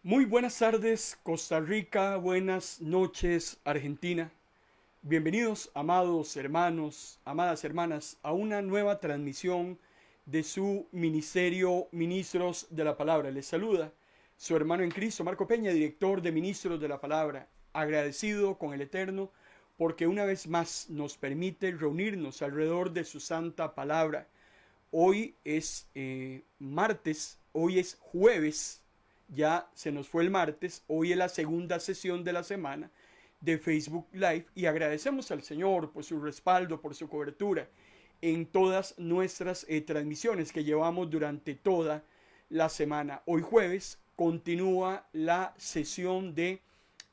Muy buenas tardes, Costa Rica, buenas noches, Argentina. Bienvenidos, amados hermanos, amadas hermanas, a una nueva transmisión de su ministerio Ministros de la Palabra. Les saluda su hermano en Cristo, Marco Peña, director de Ministros de la Palabra, agradecido con el Eterno porque una vez más nos permite reunirnos alrededor de su santa palabra. Hoy es martes, hoy es jueves, ya se nos fue el martes, hoy es la segunda sesión de la semana de Facebook Live y agradecemos al Señor por su respaldo, por su cobertura en todas nuestras transmisiones que llevamos durante toda la semana. Hoy jueves continúa la sesión de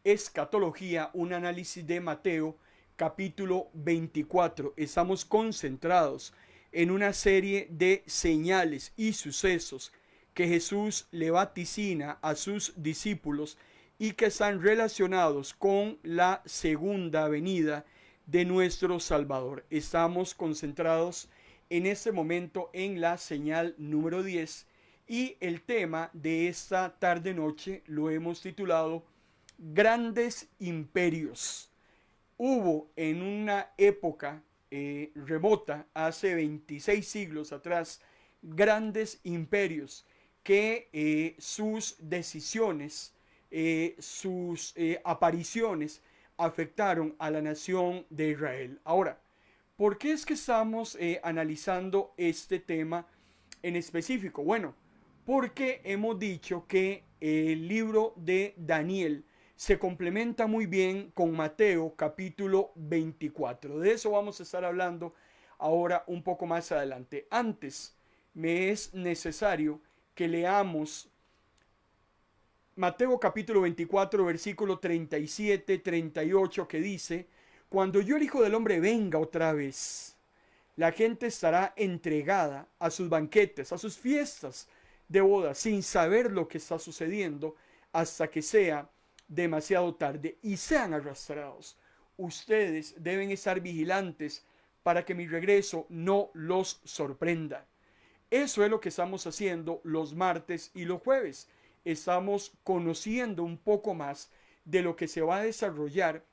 escatología, un análisis de Mateo capítulo 24. Estamos concentrados en una serie de señales y sucesos que Jesús le vaticina a sus discípulos y que están relacionados con la segunda venida de nuestro Salvador. Estamos concentrados en este momento en la señal número 10 y el tema de esta tarde-noche lo hemos titulado Grandes Imperios. Hubo en una época remota, hace 26 siglos atrás, grandes imperios que sus decisiones, sus apariciones afectaron a la nación de Israel. Ahora, ¿por qué es que estamos analizando este tema en específico? Bueno, porque hemos dicho que el libro de Daniel se complementa muy bien con Mateo capítulo 24. De eso vamos a estar hablando ahora un poco más adelante. Antes, me es necesario que leamos Mateo capítulo 24, versículo 37-38, que dice: Cuando yo el Hijo del Hombre venga otra vez, la gente estará entregada a sus banquetes, a sus fiestas de boda, sin saber lo que está sucediendo hasta que sea demasiado tarde y sean arrastrados. Ustedes deben estar vigilantes para que mi regreso no los sorprenda. Eso es lo que estamos haciendo los martes y los jueves. Estamos conociendo un poco más de lo que se va a desarrollar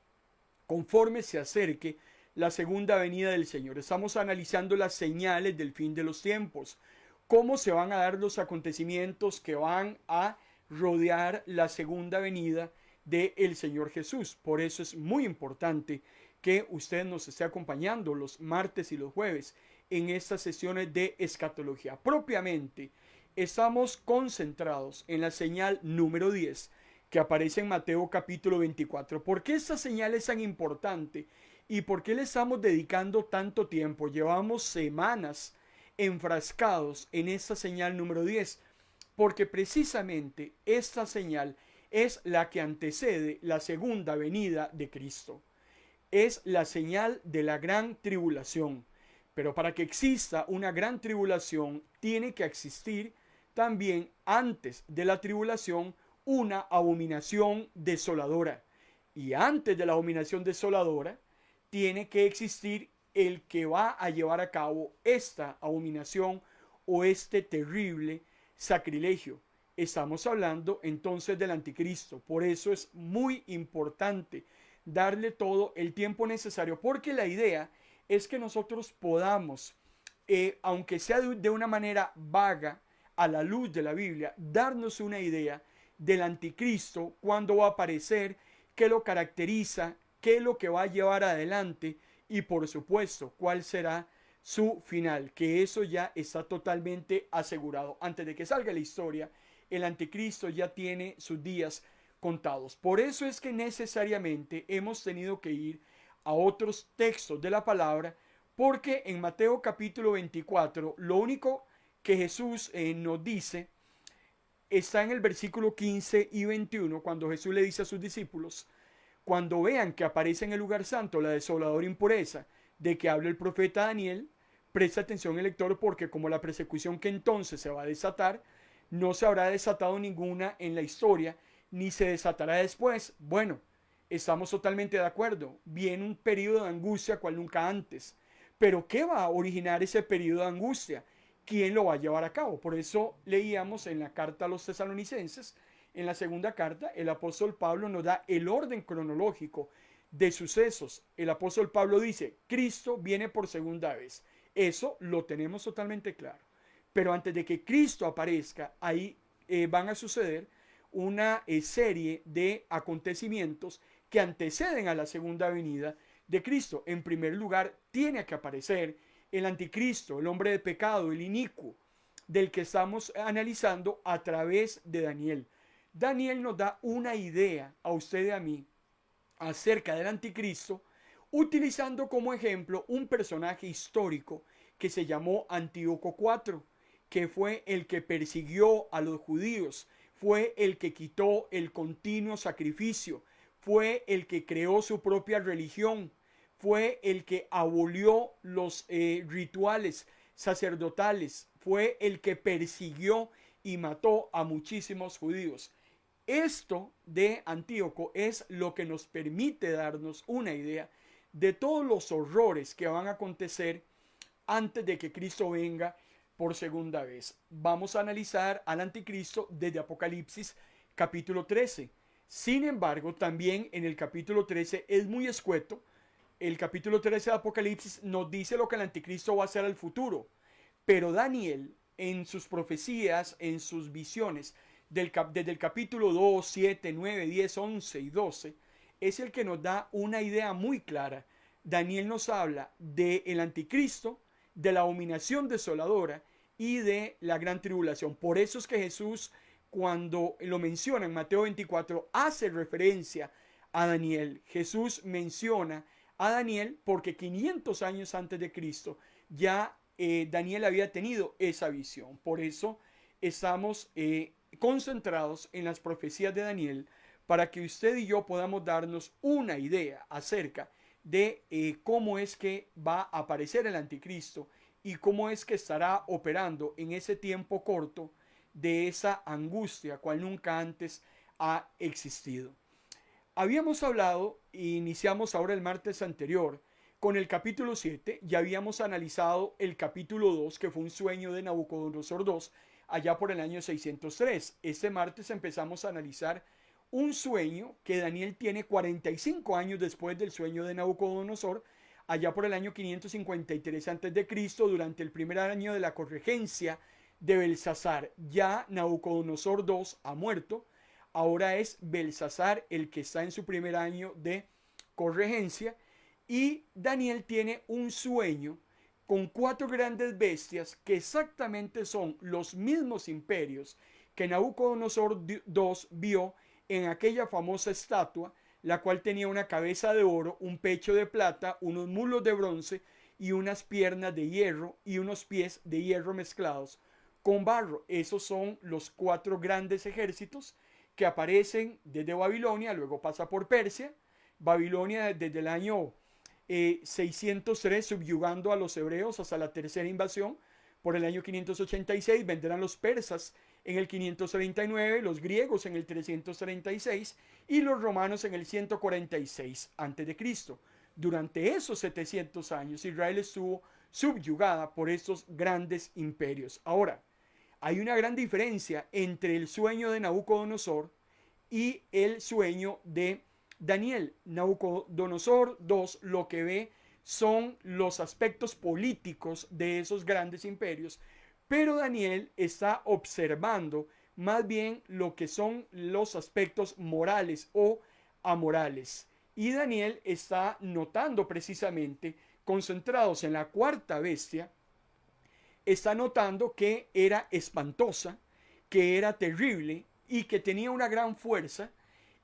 conforme se acerque la segunda venida del Señor. Estamos analizando las señales del fin de los tiempos, cómo se van a dar los acontecimientos que van a rodear la segunda venida del Señor Jesús. Por eso es muy importante que usted nos esté acompañando los martes y los jueves en estas sesiones de escatología. Propiamente, estamos concentrados en la señal número 10 que aparece en Mateo capítulo 24. ¿Por qué esta señal es tan importante y por qué le estamos dedicando tanto tiempo? Llevamos semanas enfrascados en esta señal número 10, porque precisamente esta señal es la que antecede la segunda venida de Cristo. Es la señal de la gran tribulación. Pero para que exista una gran tribulación, tiene que existir también antes de la tribulación una abominación desoladora. Y antes de la abominación desoladora, tiene que existir el que va a llevar a cabo esta abominación o este terrible sacrilegio. Estamos hablando entonces del anticristo. Por eso es muy importante darle todo el tiempo necesario, porque la idea es que nosotros podamos, aunque sea de una manera vaga, a la luz de la Biblia, darnos una idea del anticristo, cuándo va a aparecer, qué lo caracteriza, qué es lo que va a llevar adelante y por supuesto cuál será su final, que eso ya está totalmente asegurado. Antes de que salga la historia, el anticristo ya tiene sus días contados. Por eso es que necesariamente hemos tenido que ir a otros textos de la palabra, porque en Mateo capítulo 24 lo único que Jesús nos dice está en el versículo 15 y 21, cuando Jesús le dice a sus discípulos: cuando vean que aparece en el lugar santo la desoladora impureza de que habla el profeta Daniel, presta atención el lector, porque como la persecución que entonces se va a desatar, no se habrá desatado ninguna en la historia, ni se desatará después. Bueno, estamos totalmente de acuerdo. Viene un periodo de angustia cual nunca antes. Pero ¿qué va a originar ese periodo de angustia? ¿Quién lo va a llevar a cabo? Por eso leíamos en la carta a los tesalonicenses en la segunda carta, el apóstol Pablo nos da el orden cronológico de sucesos. El apóstol Pablo dice, Cristo viene por segunda vez. Eso lo tenemos totalmente claro. Pero antes de que Cristo aparezca, ahí van a suceder una serie de acontecimientos que anteceden a la segunda venida de Cristo. En primer lugar, tiene que aparecer el anticristo, el hombre de pecado, el inicuo, del que estamos analizando a través de Daniel. Daniel nos da una idea a usted y a mí acerca del anticristo, utilizando como ejemplo un personaje histórico que se llamó Antíoco IV, que fue el que persiguió a los judíos, fue el que quitó el continuo sacrificio, fue el que creó su propia religión, fue el que abolió los rituales sacerdotales, fue el que persiguió y mató a muchísimos judíos. Esto de Antíoco es lo que nos permite darnos una idea de todos los horrores que van a acontecer antes de que Cristo venga por segunda vez. Vamos a analizar al anticristo desde Apocalipsis capítulo 13. Sin embargo, también en el capítulo 13 es muy escueto. El capítulo 13 de Apocalipsis nos dice lo que el anticristo va a hacer al futuro. Pero Daniel, en sus profecías, en sus visiones, desde el capítulo 2, 7, 9, 10, 11 y 12, es el que nos da una idea muy clara. Daniel nos habla del anticristo, de la abominación desoladora y de la gran tribulación. Por eso es que Jesús, cuando lo menciona en Mateo 24, hace referencia a Daniel. Jesús menciona a Daniel porque 500 años antes de Cristo ya Daniel había tenido esa visión. Por eso estamos concentrados en las profecías de Daniel para que usted y yo podamos darnos una idea acerca de cómo es que va a aparecer el anticristo y cómo es que estará operando en ese tiempo corto de esa angustia cual nunca antes ha existido. Habíamos hablado e iniciamos ahora el martes anterior con el capítulo 7, ya habíamos analizado el capítulo 2, que fue un sueño de Nabucodonosor II, allá por el año 603. Este martes empezamos a analizar un sueño que Daniel tiene 45 años después del sueño de Nabucodonosor, allá por el año 553 a.C., durante el primer año de la corregencia de Belsasar. Ya Nabucodonosor II ha muerto, ahora es Belsasar el que está en su primer año de corregencia, y Daniel tiene un sueño con 4 grandes bestias que exactamente son los mismos imperios que Nabucodonosor II vio en aquella famosa estatua, la cual tenía una cabeza de oro, un pecho de plata, unos muslos de bronce y unas piernas de hierro y unos pies de hierro mezclados con barro. Esos son los 4 grandes ejércitos que aparecen desde Babilonia, luego pasa por Persia. Babilonia desde el año 603 subyugando a los hebreos hasta la tercera invasión. Por el año 586 vendrán los persas en el 539, los griegos en el 336 y los romanos en el 146 a.C. Durante esos 700 años Israel estuvo subyugada por estos grandes imperios. Ahora, hay una gran diferencia entre el sueño de Nabucodonosor y el sueño de Daniel. Nabucodonosor II lo que ve son los aspectos políticos de esos grandes imperios, pero Daniel está observando más bien lo que son los aspectos morales o amorales. Y Daniel está notando precisamente, concentrados en la 4ª bestia, está notando que era espantosa, que era terrible y que tenía una gran fuerza.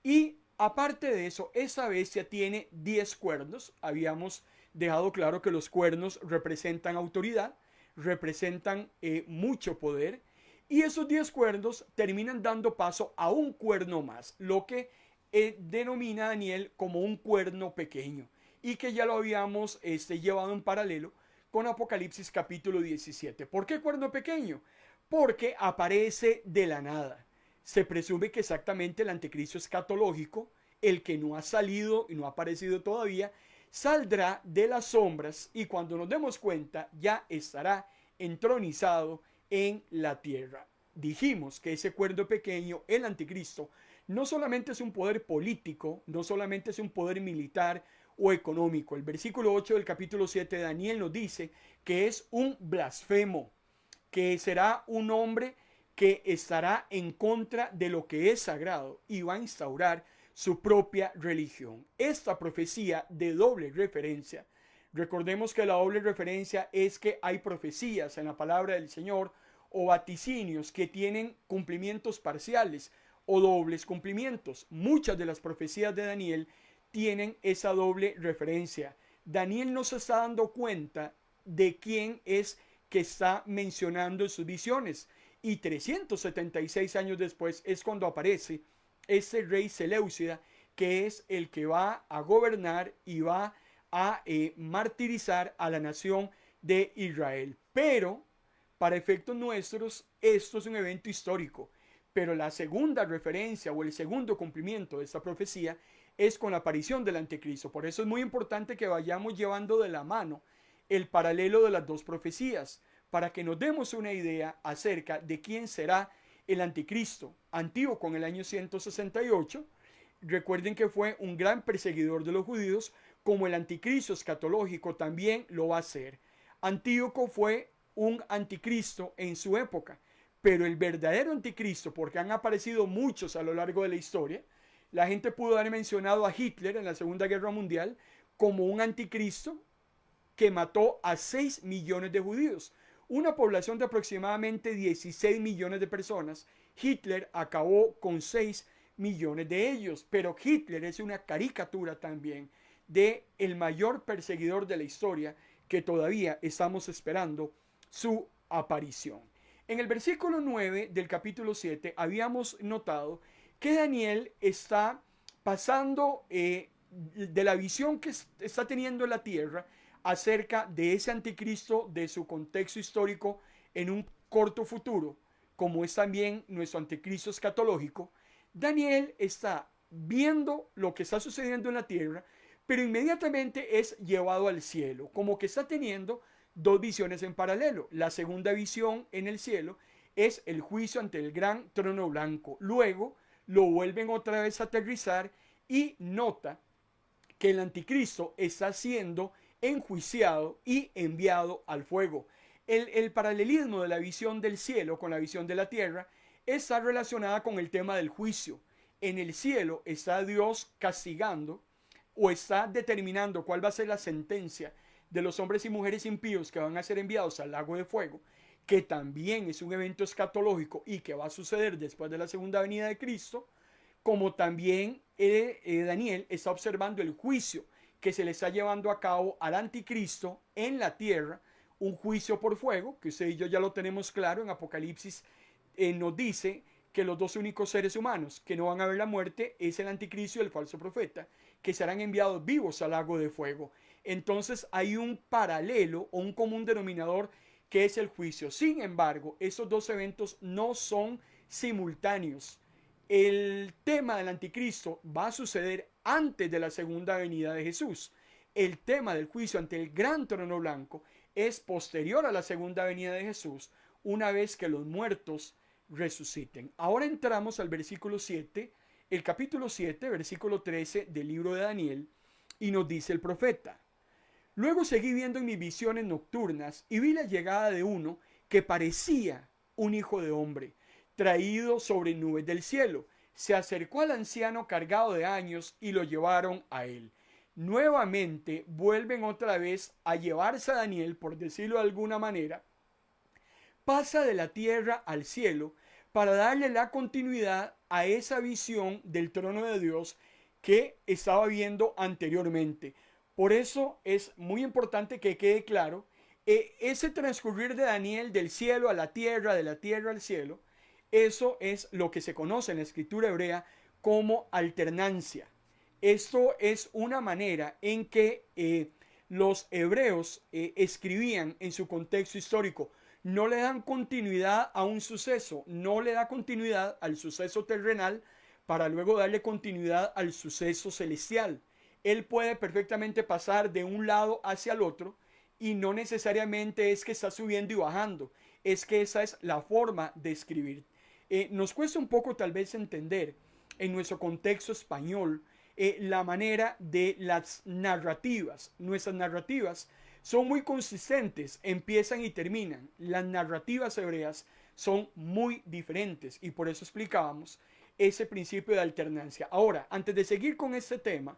Y aparte de eso, esa bestia tiene 10 cuernos. Habíamos dejado claro que los cuernos representan autoridad, representan mucho poder. Y esos 10 cuernos terminan dando paso a un cuerno más, lo que denomina Daniel como un cuerno pequeño. Y que ya lo habíamos llevado en paralelo con Apocalipsis capítulo 17. ¿Por qué cuerno pequeño? Porque aparece de la nada. Se presume que exactamente el anticristo escatológico, el que no ha salido y no ha aparecido todavía, saldrá de las sombras y cuando nos demos cuenta ya estará entronizado en la tierra. dijimos que ese cuerno pequeño, el anticristo, no solamente es un poder político, no solamente es un poder militar o económico. El versículo 8 del capítulo 7 de Daniel nos dice que es un blasfemo, que será un hombre que estará en contra de lo que es sagrado y va a instaurar su propia religión. Esta profecía de doble referencia, recordemos que la doble referencia es que hay profecías en la palabra del Señor o vaticinios que tienen cumplimientos parciales o dobles cumplimientos. Muchas de las profecías de Daniel tienen esa doble referencia. Daniel no se está dando cuenta de quién es que está mencionando en sus visiones. Y 376 años después es cuando aparece este rey Seleucida, que es el que va a gobernar y va a martirizar a la nación de Israel. Pero, para efectos nuestros, esto es un evento histórico. Pero la segunda referencia o el segundo cumplimiento de esta profecía es con la aparición del anticristo. Por eso es muy importante que vayamos llevando de la mano el paralelo de las dos profecías, para que nos demos una idea acerca de quién será el anticristo. Antíoco en el año 168, recuerden que fue un gran perseguidor de los judíos, como el anticristo escatológico también lo va a ser. Antíoco fue un anticristo en su época, pero el verdadero anticristo, porque han aparecido muchos a lo largo de la historia, la gente pudo haber mencionado a Hitler en la Segunda Guerra Mundial como un anticristo que mató a 6 millones de judíos, una población de aproximadamente 16 millones de personas. Hitler acabó con 6 millones de ellos, pero Hitler es una caricatura también de el mayor perseguidor de la historia, que todavía estamos esperando su aparición. En el versículo 9 del capítulo 7 habíamos notado que Daniel está pasando de la visión que está teniendo en la tierra acerca de ese anticristo, de su contexto histórico en un corto futuro, como es también nuestro anticristo escatológico. Daniel está viendo lo que está sucediendo en la tierra, pero inmediatamente es llevado al cielo, como que está teniendo dos visiones en paralelo. La segunda visión en el cielo es el juicio ante el gran trono blanco. Luego lo vuelven otra vez a aterrizar y nota que el anticristo está siendo enjuiciado y enviado al fuego. El paralelismo de la visión del cielo con la visión de la tierra está relacionada con el tema del juicio. En el cielo está Dios castigando o está determinando cuál va a ser la sentencia de los hombres y mujeres impíos que van a ser enviados al lago de fuego, que también es un evento escatológico y que va a suceder después de la segunda venida de Cristo, como también Daniel está observando el juicio que se le está llevando a cabo al anticristo en la tierra, un juicio por fuego, que usted y yo ya lo tenemos claro en Apocalipsis, nos dice que los dos únicos seres humanos que no van a ver la muerte es el anticristo y el falso profeta, que serán enviados vivos al lago de fuego. Entonces hay un paralelo o un común denominador que es el juicio. Sin embargo, esos dos eventos no son simultáneos. El tema del anticristo va a suceder antes de la segunda venida de Jesús. El tema del juicio ante el gran trono blanco es posterior a la segunda venida de Jesús, una vez que los muertos resuciten. Ahora entramos al versículo 7, el capítulo 7, versículo 13 del libro de Daniel, y nos dice el profeta: luego seguí viendo en mis visiones nocturnas y vi la llegada de uno que parecía un hijo de hombre, traído sobre nubes del cielo. Se acercó al anciano cargado de años y lo llevaron a él. Nuevamente vuelven otra vez a llevarse a Daniel, por decirlo de alguna manera. Pasa de la tierra al cielo para darle la continuidad a esa visión del trono de Dios que estaba viendo anteriormente. Por eso es muy importante que quede claro ese transcurrir de Daniel del cielo a la tierra, de la tierra al cielo. Eso es lo que se conoce en la escritura hebrea como alternancia. Esto es una manera en que los hebreos escribían en su contexto histórico. No le dan continuidad a un suceso, no le da continuidad al suceso terrenal para luego darle continuidad al suceso celestial. Él puede perfectamente pasar de un lado hacia el otro y no necesariamente es que está subiendo y bajando, es que esa es la forma de escribir. Nos cuesta un poco tal vez entender en nuestro contexto español la manera de las narrativas. Nuestras narrativas son muy consistentes, empiezan y terminan. Las narrativas hebreas son muy diferentes y por eso explicábamos ese principio de alternancia. Ahora, antes de seguir con este tema,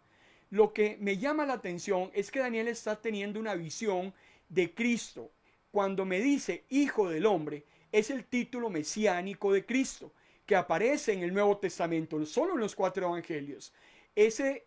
lo que me llama la atención es que Daniel está teniendo una visión de Cristo. Cuando me dice Hijo del Hombre, es el título mesiánico de Cristo que aparece en el Nuevo Testamento, solo en los 4 evangelios. Ese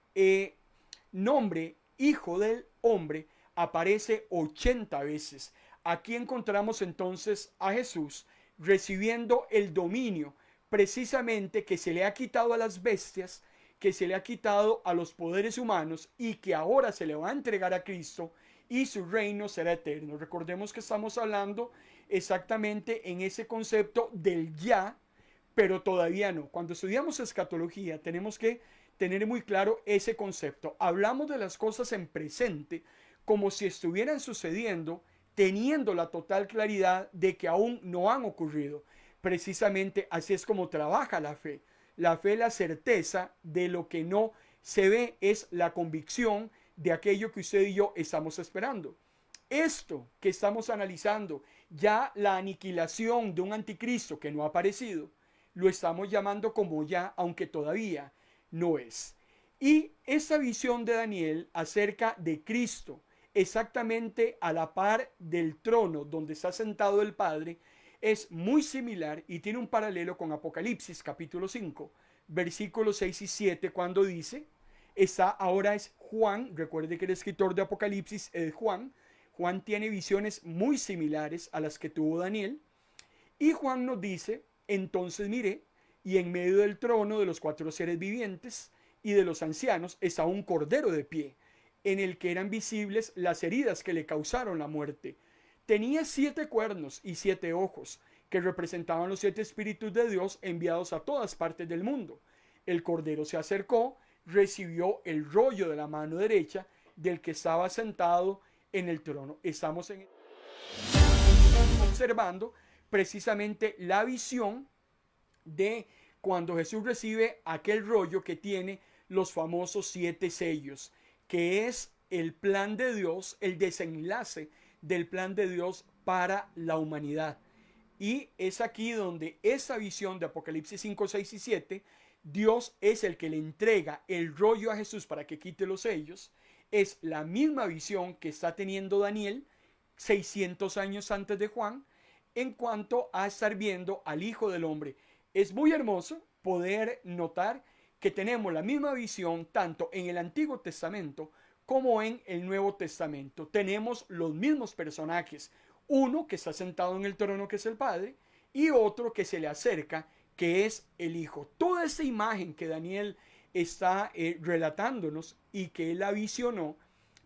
nombre, Hijo del Hombre, aparece 80 veces. Aquí encontramos entonces a Jesús recibiendo el dominio precisamente que se le ha quitado a las bestias, que se le ha quitado a los poderes humanos y que ahora se le va a entregar a Cristo y su reino será eterno. Recordemos que estamos hablando exactamente en ese concepto del ya, pero todavía no. Cuando estudiamos escatología tenemos que tener muy claro ese concepto. Hablamos de las cosas en presente como si estuvieran sucediendo, teniendo la total claridad de que aún no han ocurrido. Precisamente así es como trabaja la fe. La fe, la certeza de lo que no se ve, es la convicción de aquello que usted y yo estamos esperando. Esto que estamos analizando, ya la aniquilación de un anticristo que no ha aparecido, lo estamos llamando como ya, aunque todavía no es. Y esta visión de Daniel acerca de Cristo, exactamente a la par del trono donde está sentado el Padre, es muy similar y tiene un paralelo con Apocalipsis capítulo 5, versículos 6 y 7, cuando dice, ahora es Juan, recuerde que el escritor de Apocalipsis es Juan. Juan tiene visiones muy similares a las que tuvo Daniel. Y Juan nos dice, entonces miré, y en medio del trono de los 4 seres vivientes y de los ancianos estaba un cordero de pie, en el que eran visibles las heridas que le causaron la muerte. Tenía 7 cuernos y 7 ojos, que representaban los 7 espíritus de Dios enviados a todas partes del mundo. El cordero se acercó, recibió el rollo de la mano derecha del que estaba sentado en el trono. Estamos observando precisamente la visión de cuando Jesús recibe aquel rollo que tiene los famosos 7 sellos, que es el plan de Dios, el desenlace del plan de Dios para la humanidad. Y es aquí donde esa visión de Apocalipsis 5, 6 y 7, Dios es el que le entrega el rollo a Jesús para que quite los sellos. Es la misma visión que está teniendo Daniel 600 años antes de Juan en cuanto a estar viendo al Hijo del Hombre. Es muy hermoso poder notar que tenemos la misma visión tanto en el Antiguo Testamento como en el Nuevo Testamento. Tenemos los mismos personajes, uno que está sentado en el trono, que es el Padre, y otro que se le acerca, que es el Hijo. Toda esa imagen que Daniel está relatándonos y que él la visionó,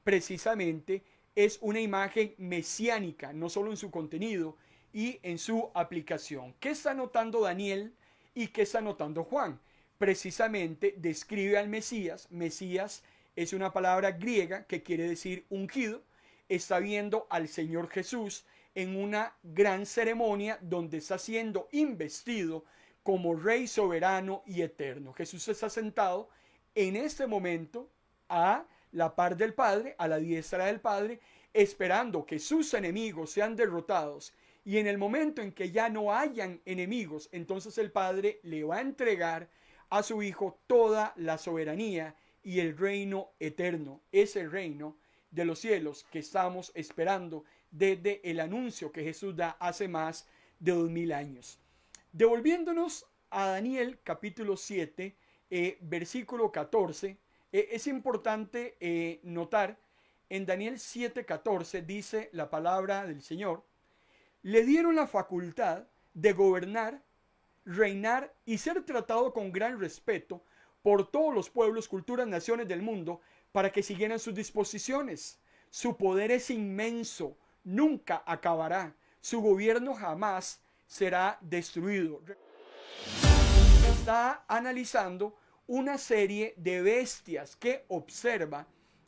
precisamente es una imagen mesiánica, no solo en su contenido y en su aplicación. ¿Qué está notando Daniel y qué está notando Juan? Precisamente describe al Mesías. Mesías es una palabra griega que quiere decir ungido. Está viendo al Señor Jesús en una gran ceremonia donde está siendo investido como Rey soberano y eterno. Jesús está sentado en este momento a la par del Padre, a la diestra del Padre, esperando que sus enemigos sean derrotados. Y en el momento en que ya no hayan enemigos, entonces el Padre le va a entregar a su Hijo toda la soberanía y el reino eterno, ese reino de los cielos que estamos esperando desde el anuncio que Jesús da hace más de 2000 años. Devolviéndonos a Daniel capítulo 7, versículo 14, es importante notar en Daniel 7:14 dice la palabra del Señor: le dieron la facultad de gobernar, reinar y ser tratado con gran respeto por todos los pueblos, culturas, naciones del mundo, para que siguieran sus disposiciones. Su poder es inmenso, nunca acabará. Su gobierno jamás será destruido. Está analizando una serie de bestias que observa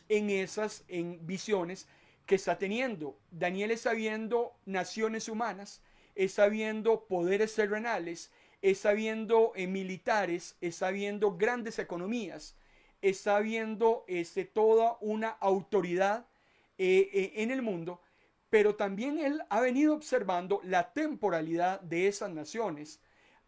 en esas visiones que está teniendo. Daniel está viendo naciones humanas, está viendo poderes terrenales, está viendo militares, está viendo grandes economías, está viendo toda una autoridad en el mundo, pero también él ha venido observando la temporalidad de esas naciones.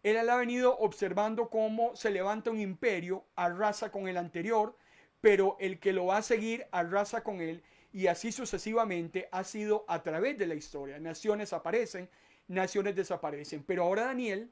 Él ha venido observando cómo se levanta un imperio, arrasa con el anterior, pero el que lo va a seguir arrasa con él, y así sucesivamente ha sido a través de la historia. Naciones aparecen, naciones desaparecen. Pero ahora Daniel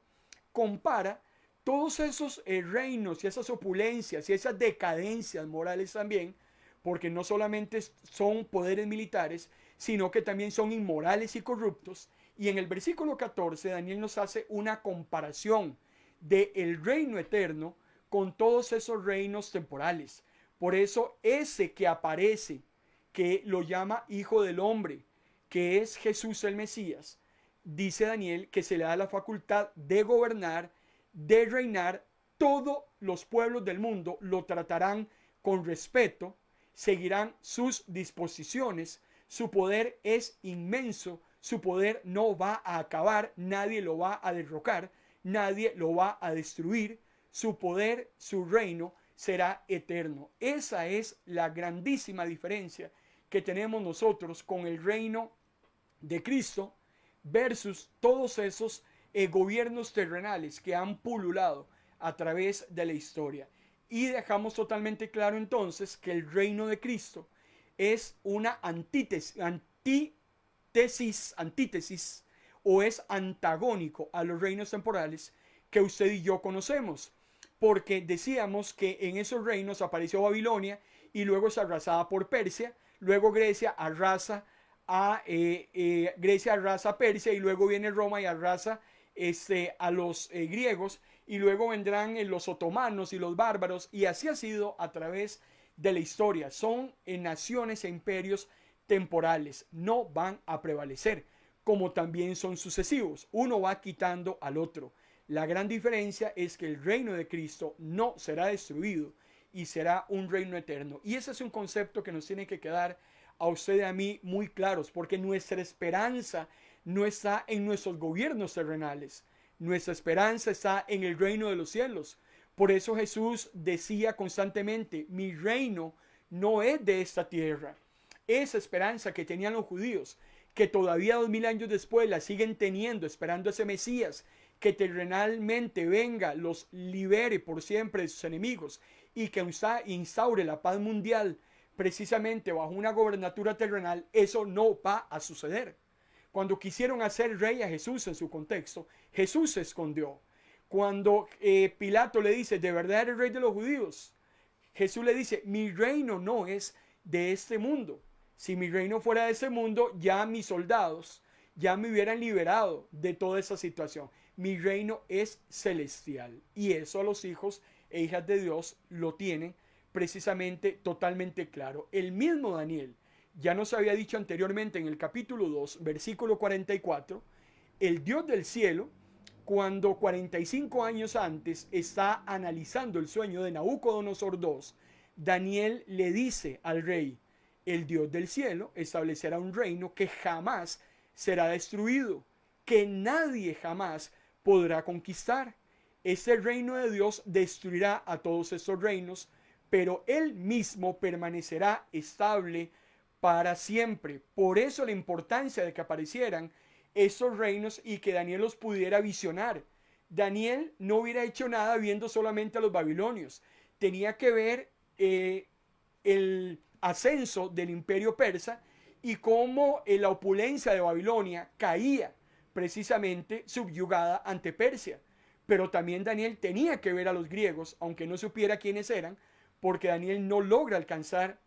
compara todos esos reinos y esas opulencias y esas decadencias morales también, porque no solamente son poderes militares, sino que también son inmorales y corruptos. Y en el versículo 14 Daniel nos hace una comparación del reino eterno con todos esos reinos temporales. Por eso ese que aparece, que lo llama Hijo del Hombre, que es Jesús el Mesías, dice Daniel que se le da la facultad de gobernar, de reinar. Todos los pueblos del mundo lo tratarán con respeto, seguirán sus disposiciones. Su poder es inmenso, su poder no va a acabar, nadie lo va a derrocar, nadie lo va a destruir. Su poder, su reino será eterno. Esa es la grandísima diferencia que tenemos nosotros con el reino de Cristo versus todos esos gobiernos terrenales que han pululado a través de la historia. Y dejamos totalmente claro entonces que el reino de Cristo es una antítesis o es antagónico a los reinos temporales que usted y yo conocemos. Porque decíamos que en esos reinos apareció Babilonia y luego es arrasada por Persia, luego Grecia arrasa a Persia, y luego viene Roma y arrasa a los griegos, y luego vendrán los otomanos y los bárbaros, y así ha sido a través de la historia. Son naciones e imperios temporales, no van a prevalecer, como también son sucesivos, uno va quitando al otro. La gran diferencia es que el reino de Cristo no será destruido y será un reino eterno. Y ese es un concepto que nos tiene que quedar a usted y a mí muy claros, porque nuestra esperanza no está en nuestros gobiernos terrenales, nuestra esperanza está en el reino de los cielos. Por eso Jesús decía constantemente: mi reino no es de esta tierra. Esa esperanza que tenían los judíos, que todavía 2000 años después la siguen teniendo, esperando a ese Mesías que terrenalmente venga, los libere por siempre de sus enemigos y que instaure la paz mundial precisamente bajo una gobernatura terrenal. Eso no va a suceder. Cuando quisieron hacer rey a Jesús en su contexto, Jesús se escondió. Cuando Pilato le dice: ¿de verdad eres rey de los judíos? Jesús le dice: mi reino no es de este mundo. Si mi reino fuera de este mundo, ya mis soldados ya me hubieran liberado de toda esa situación. Mi reino es celestial, y eso los hijos e hijas de Dios lo tienen precisamente totalmente claro. El mismo Daniel ya nos había dicho anteriormente en el capítulo 2, versículo 44, el Dios del cielo, cuando 45 años antes está analizando el sueño de Nabucodonosor II, Daniel le dice al rey: el Dios del cielo establecerá un reino que jamás será destruido, que nadie jamás podrá conquistar. Este reino de Dios destruirá a todos estos reinos, pero él mismo permanecerá estable para siempre. Por eso la importancia de que aparecieran estos reinos y que Daniel los pudiera visionar. Daniel no hubiera hecho nada viendo solamente a los babilonios. Tenía que ver el ascenso del imperio persa y cómo la opulencia de Babilonia caía precisamente subyugada ante Persia. Pero también Daniel tenía que ver a los griegos, aunque no supiera quiénes eran, porque Daniel no logra alcanzar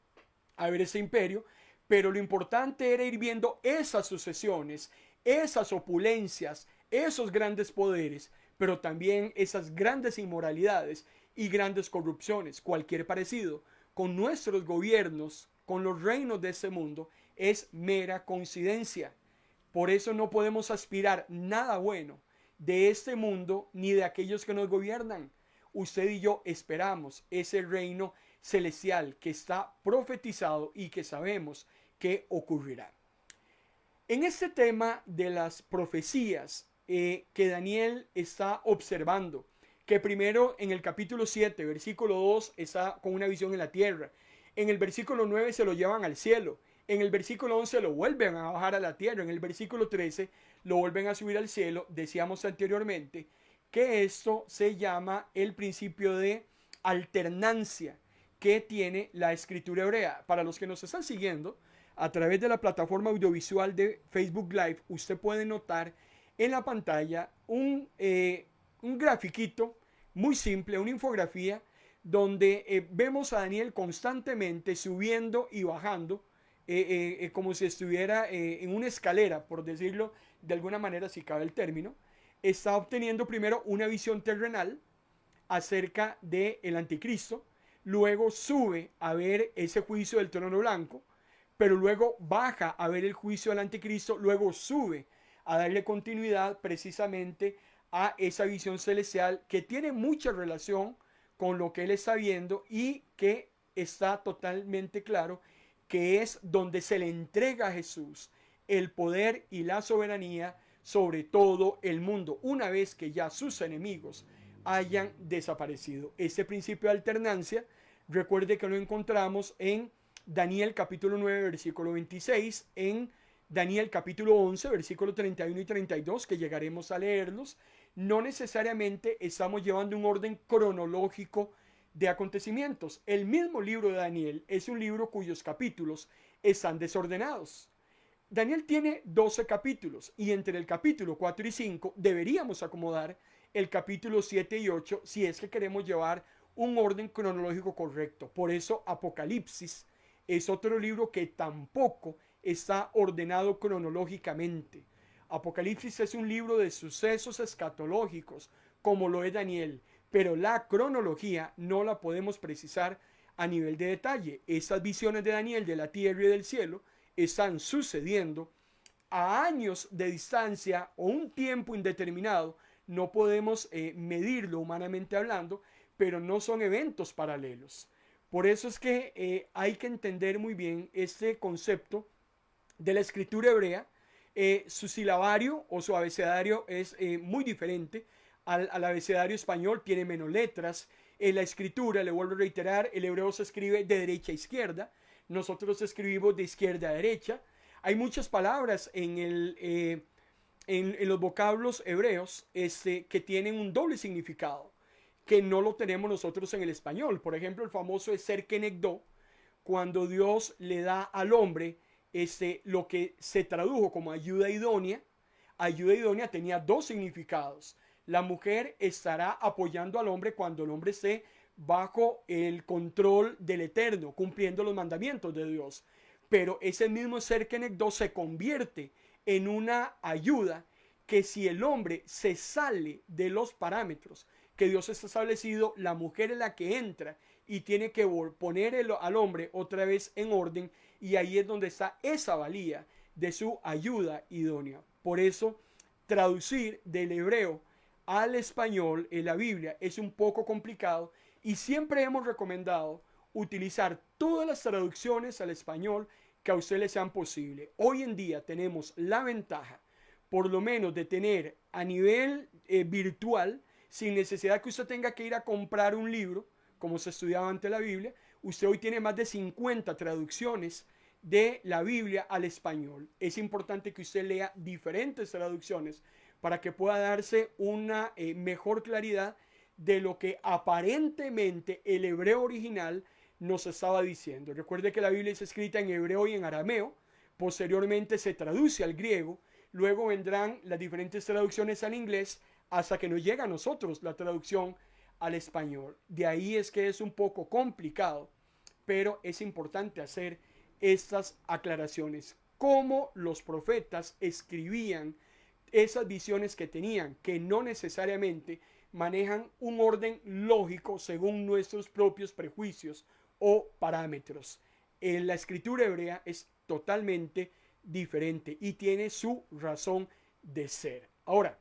a ver ese imperio. Pero lo importante era ir viendo esas sucesiones, esas opulencias, esos grandes poderes, pero también esas grandes inmoralidades y grandes corrupciones. Cualquier parecido con nuestros gobiernos, con los reinos de este mundo, es mera coincidencia. Por eso no podemos aspirar nada bueno de este mundo ni de aquellos que nos gobiernan. Usted y yo esperamos ese reino celestial que está profetizado y que sabemos que ocurrirá. En este tema de las profecías que Daniel está observando, que primero en el capítulo 7, versículo 2, está con una visión en la tierra. En el versículo 9 se lo llevan al cielo. En el versículo 11 lo vuelven a bajar a la tierra. En el versículo 13 lo vuelven a subir al cielo. Decíamos anteriormente que esto se llama el principio de alternancia que tiene la escritura hebrea. Para los que nos están siguiendo a través de la plataforma audiovisual de Facebook Live, usted puede notar en la pantalla un grafiquito muy simple, una infografía, donde vemos a Daniel constantemente subiendo y bajando, como si estuviera en una escalera, por decirlo de alguna manera, si cabe el término. Está obteniendo primero una visión terrenal acerca del anticristo, luego sube a ver ese juicio del trono blanco, pero luego baja a ver el juicio del anticristo, luego sube a darle continuidad precisamente a esa visión celestial que tiene mucha relación con lo que él está viendo y que está totalmente claro que es donde se le entrega a Jesús el poder y la soberanía sobre todo el mundo, una vez que ya sus enemigos hayan desaparecido. Este principio de alternancia, recuerde que lo encontramos en Daniel capítulo 9, versículo 26, en Daniel capítulo 11, versículo 31 y 32, que llegaremos a leerlos. No necesariamente estamos llevando un orden cronológico de acontecimientos. El mismo libro de Daniel es un libro cuyos capítulos están desordenados. Daniel tiene 12 capítulos y entre el capítulo 4 y 5 deberíamos acomodar el capítulo 7 y 8 si es que queremos llevar un orden cronológico correcto. Por eso Apocalipsis es otro libro que tampoco está ordenado cronológicamente. Apocalipsis es un libro de sucesos escatológicos, como lo es Daniel, pero la cronología no la podemos precisar a nivel de detalle. Esas visiones de Daniel de la tierra y del cielo están sucediendo a años de distancia o un tiempo indeterminado. No podemos medirlo humanamente hablando, pero no son eventos paralelos. Por eso es que hay que entender muy bien este concepto de la escritura hebrea. Su silabario o su abecedario es muy diferente al abecedario español, tiene menos letras. La escritura, le vuelvo a reiterar, el hebreo se escribe de derecha a izquierda, nosotros escribimos de izquierda a derecha. Hay muchas palabras en los vocablos hebreos que tienen un doble significado, que no lo tenemos nosotros en el español. Por ejemplo, el famoso Eser Kenegdo, cuando Dios le da al hombre lo que se tradujo como ayuda idónea. Ayuda idónea tenía dos significados. La mujer estará apoyando al hombre cuando el hombre esté bajo el control del Eterno, cumpliendo los mandamientos de Dios. Pero ese mismo Eser Kenegdo se convierte en una ayuda que si el hombre se sale de los parámetros que Dios ha establecido, la mujer es la que entra y tiene que poner al hombre otra vez en orden, y ahí es donde está esa valía de su ayuda idónea. Por eso traducir del hebreo al español en la Biblia es un poco complicado y siempre hemos recomendado utilizar todas las traducciones al español que a usted le sean posible. Hoy en día tenemos la ventaja, por lo menos, de tener a nivel virtual, sin necesidad que usted tenga que ir a comprar un libro, como se estudiaba antes la Biblia. Usted hoy tiene más de 50 traducciones de la Biblia al español. Es importante que usted lea diferentes traducciones para que pueda darse una mejor claridad de lo que aparentemente el hebreo original nos estaba diciendo. Recuerde que la Biblia es escrita en hebreo y en arameo, posteriormente se traduce al griego, luego vendrán las diferentes traducciones al inglés hasta que nos llega a nosotros la traducción al español. De ahí es que es un poco complicado, pero es importante hacer estas aclaraciones. Cómo los profetas escribían esas visiones que tenían, que no necesariamente manejan un orden lógico según nuestros propios prejuicios o parámetros. En la escritura hebrea es totalmente diferente y tiene su razón de ser. Ahora,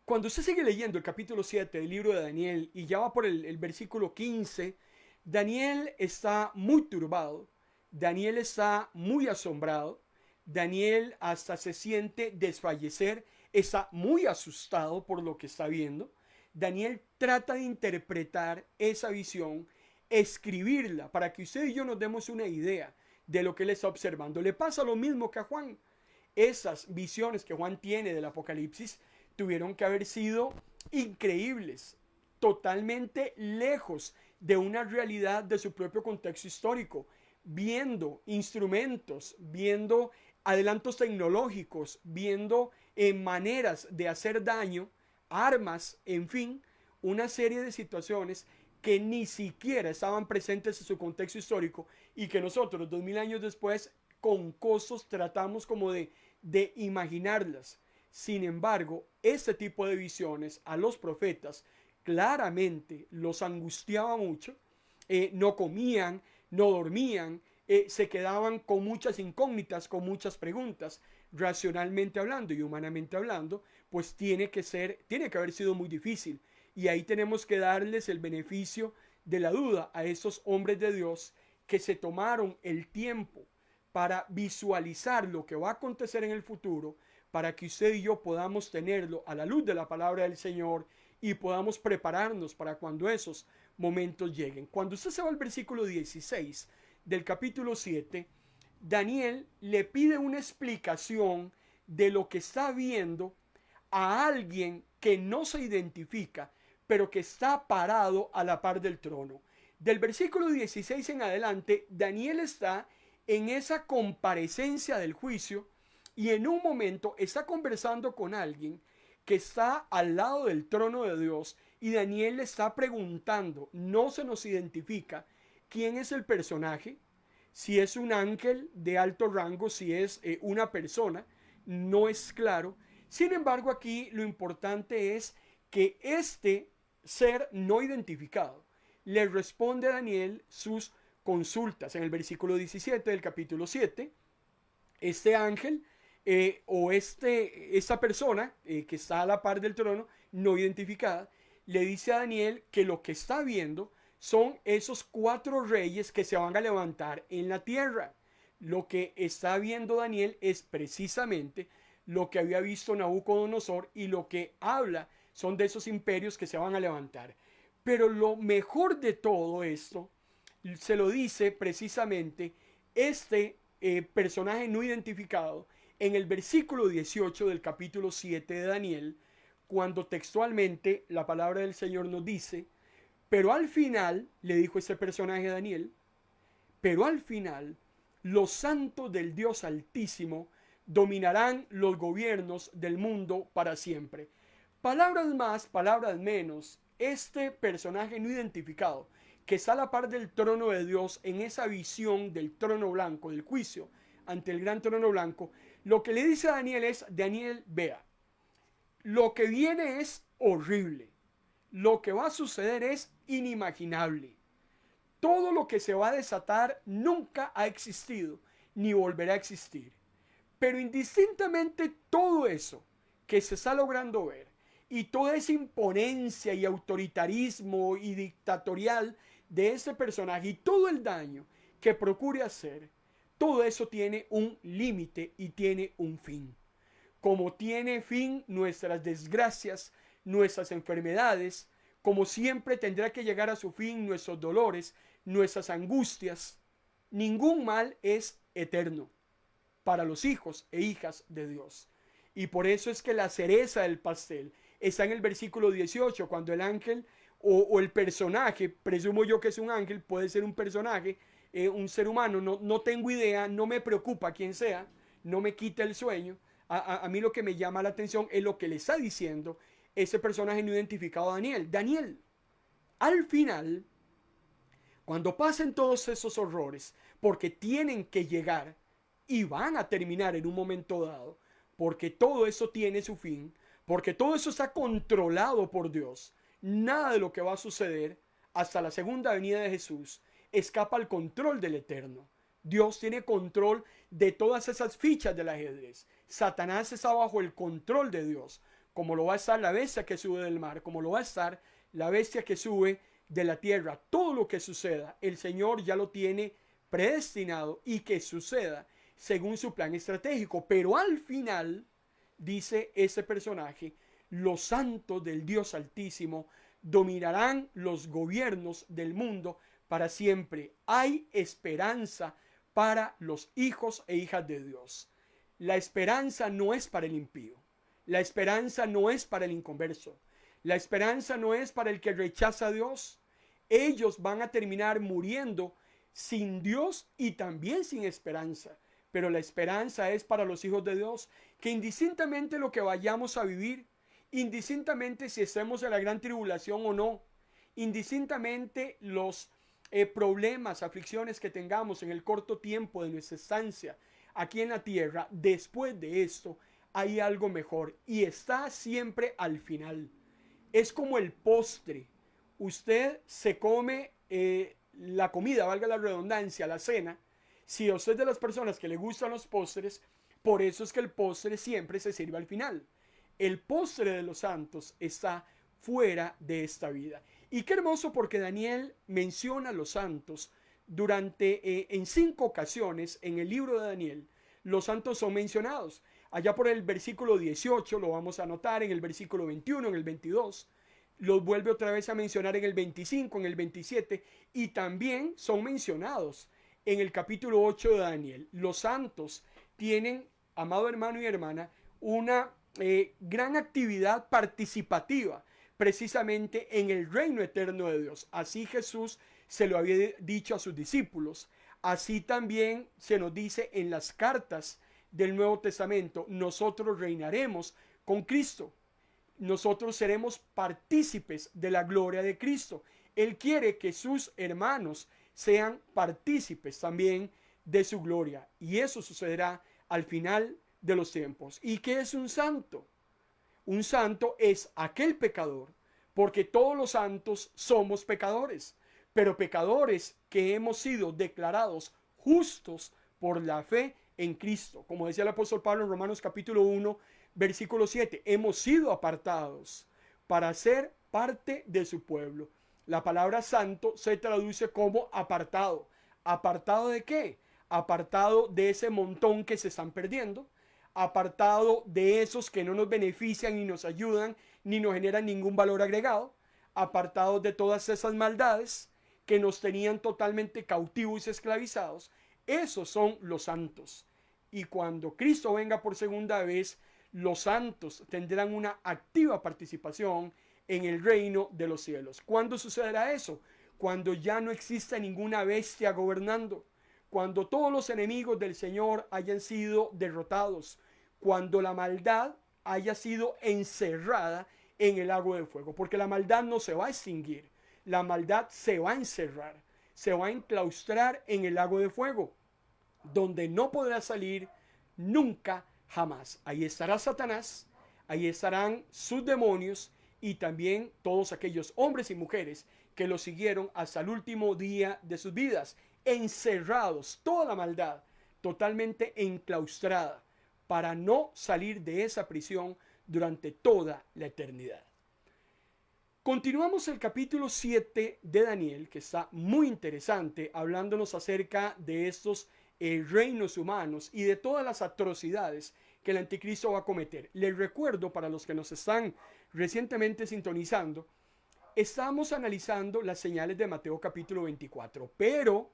cuando usted sigue leyendo el capítulo 7 del libro de Daniel y ya va por el versículo 15, Daniel está muy turbado Daniel está muy asombrado. Daniel hasta se siente desfallecer, está muy asustado por lo que está viendo. Daniel trata de interpretar esa visión, escribirla para que usted y yo nos demos una idea de lo que él está observando. Le pasa lo mismo que a Juan. Esas visiones que Juan tiene del Apocalipsis tuvieron que haber sido increíbles, totalmente lejos de una realidad de su propio contexto histórico, viendo instrumentos, viendo adelantos tecnológicos, viendo maneras de hacer daño, armas, en fin, una serie de situaciones que ni siquiera estaban presentes en su contexto histórico y que nosotros 2000 años después con costos tratamos como de imaginarlas. Sin embargo, este tipo de visiones a los profetas claramente los angustiaba mucho. No comían, no dormían, se quedaban con muchas incógnitas, con muchas preguntas. Racionalmente hablando y humanamente hablando, pues tiene que haber sido muy difícil. Y ahí tenemos que darles el beneficio de la duda a esos hombres de Dios que se tomaron el tiempo para visualizar lo que va a acontecer en el futuro, para que usted y yo podamos tenerlo a la luz de la palabra del Señor y podamos prepararnos para cuando esos momentos lleguen. Cuando usted se va al versículo 16 del capítulo 7, Daniel le pide una explicación de lo que está viendo a alguien que no se identifica, pero que está parado a la par del trono. Del versículo 16 en adelante, Daniel está en esa comparecencia del juicio y en un momento está conversando con alguien que está al lado del trono de Dios y Daniel le está preguntando, no se nos identifica quién es el personaje, si es un ángel de alto rango, si es una persona, no es claro. Sin embargo, aquí lo importante es que este ser no identificado le responde a Daniel sus consultas. En el versículo 17 del capítulo 7, este ángel esta persona que está a la par del trono, no identificada, le dice a Daniel que lo que está viendo son esos 4 reyes que se van a levantar en la tierra. Lo que está viendo Daniel es precisamente lo que había visto Nabucodonosor y lo que habla son de esos imperios que se van a levantar. Pero lo mejor de todo esto se lo dice precisamente este personaje no identificado en el versículo 18 del capítulo 7 de Daniel, cuando textualmente la palabra del Señor nos dice, pero al final, le dijo este personaje a Daniel, pero al final, los santos del Dios Altísimo dominarán los gobiernos del mundo para siempre. Palabras más, palabras menos, este personaje no identificado, que está a la par del trono de Dios en esa visión del trono blanco, del juicio ante el gran trono blanco, lo que le dice a Daniel es, Daniel, vea, lo que viene es horrible, lo que va a suceder es inimaginable. Todo lo que se va a desatar nunca ha existido, ni volverá a existir. Pero indistintamente todo eso que se está logrando ver, y toda esa imponencia y autoritarismo y dictatorial de ese personaje y todo el daño que procure hacer, todo eso tiene un límite y tiene un fin. Como tiene fin nuestras desgracias, nuestras enfermedades, como siempre tendrá que llegar a su fin nuestros dolores, nuestras angustias. Ningún mal es eterno para los hijos e hijas de Dios. Y por eso es que la cereza del pastel está en el versículo 18, cuando el ángel o el personaje, presumo yo que es un ángel, puede ser un personaje, un ser humano, no tengo idea, no me preocupa quién sea, no me quita el sueño. A mí lo que me llama la atención es lo que le está diciendo ese personaje no identificado a Daniel. Daniel, al final, cuando pasen todos esos horrores, porque tienen que llegar y van a terminar en un momento dado, porque todo eso tiene su fin, porque todo eso está controlado por Dios, nada de lo que va a suceder hasta la segunda venida de Jesús escapa al control del Eterno. Dios tiene control de todas esas fichas del ajedrez. Satanás está bajo el control de Dios, como lo va a estar la bestia que sube del mar, como lo va a estar la bestia que sube de la tierra. Todo lo que suceda, el Señor ya lo tiene predestinado y que suceda según su plan estratégico. Pero al final, dice ese personaje, los santos del Dios Altísimo dominarán los gobiernos del mundo para siempre. Hay esperanza para los hijos e hijas de Dios. La esperanza no es para el impío. La esperanza no es para el inconverso. La esperanza no es para el que rechaza a Dios. Ellos van a terminar muriendo sin Dios y también sin esperanza. Pero la esperanza es para los hijos de Dios, que indistintamente lo que vayamos a vivir, indistintamente si estemos en la gran tribulación o no, indistintamente los problemas, aflicciones que tengamos en el corto tiempo de nuestra estancia aquí en la tierra, después de esto hay algo mejor y está siempre al final. Es como el postre. Usted se come la comida, valga la redundancia, la cena. Si usted es de las personas que le gustan los postres, por eso es que el postre siempre se sirve al final. El postre de los santos está fuera de esta vida. Y qué hermoso, porque Daniel menciona a los santos en 5 ocasiones en el libro de Daniel. Los santos son mencionados. Allá por el versículo 18 lo vamos a notar, en el versículo 21, en el 22. Los vuelve otra vez a mencionar en el 25, en el 27. Y también son mencionados en el capítulo 8 de Daniel. Los santos tienen, amado hermano y hermana, una gran actividad participativa precisamente en el reino eterno de Dios. Así Jesús se lo había dicho a sus discípulos. Así también se nos dice en las cartas del Nuevo Testamento: nosotros reinaremos con Cristo. Nosotros seremos partícipes de la gloria de Cristo. Él quiere que sus hermanos sean partícipes también de su gloria. Y eso sucederá al final de los tiempos. ¿Y qué es un santo? Un santo es aquel pecador, porque todos los santos somos pecadores, pero pecadores que hemos sido declarados justos por la fe en Cristo. Como decía el apóstol Pablo en Romanos capítulo 1, versículo 7, hemos sido apartados para ser parte de su pueblo. La palabra santo se traduce como apartado. ¿Apartado de qué? Apartado de ese montón que se están perdiendo, apartado de esos que no nos benefician ni nos ayudan ni nos generan ningún valor agregado, apartados de todas esas maldades que nos tenían totalmente cautivos y esclavizados. Esos son los santos. Y cuando Cristo venga por segunda vez, los santos tendrán una activa participación en el reino de los cielos. ¿Cuándo sucederá eso? Cuando ya no exista ninguna bestia gobernando, cuando todos los enemigos del Señor hayan sido derrotados, cuando la maldad haya sido encerrada en el lago de fuego, porque la maldad no se va a extinguir, la maldad se va a encerrar, se va a enclaustrar en el lago de fuego, donde no podrá salir nunca jamás. Ahí estará Satanás, ahí estarán sus demonios y también todos aquellos hombres y mujeres que lo siguieron hasta el último día de sus vidas, encerrados, toda la maldad totalmente enclaustrada, para no salir de esa prisión durante toda la eternidad. Continuamos el capítulo 7 de Daniel, que está muy interesante, hablándonos acerca de estos reinos humanos y de todas las atrocidades que el anticristo va a cometer. Les recuerdo, para los que nos están recientemente sintonizando, estamos analizando las señales de Mateo capítulo 24, pero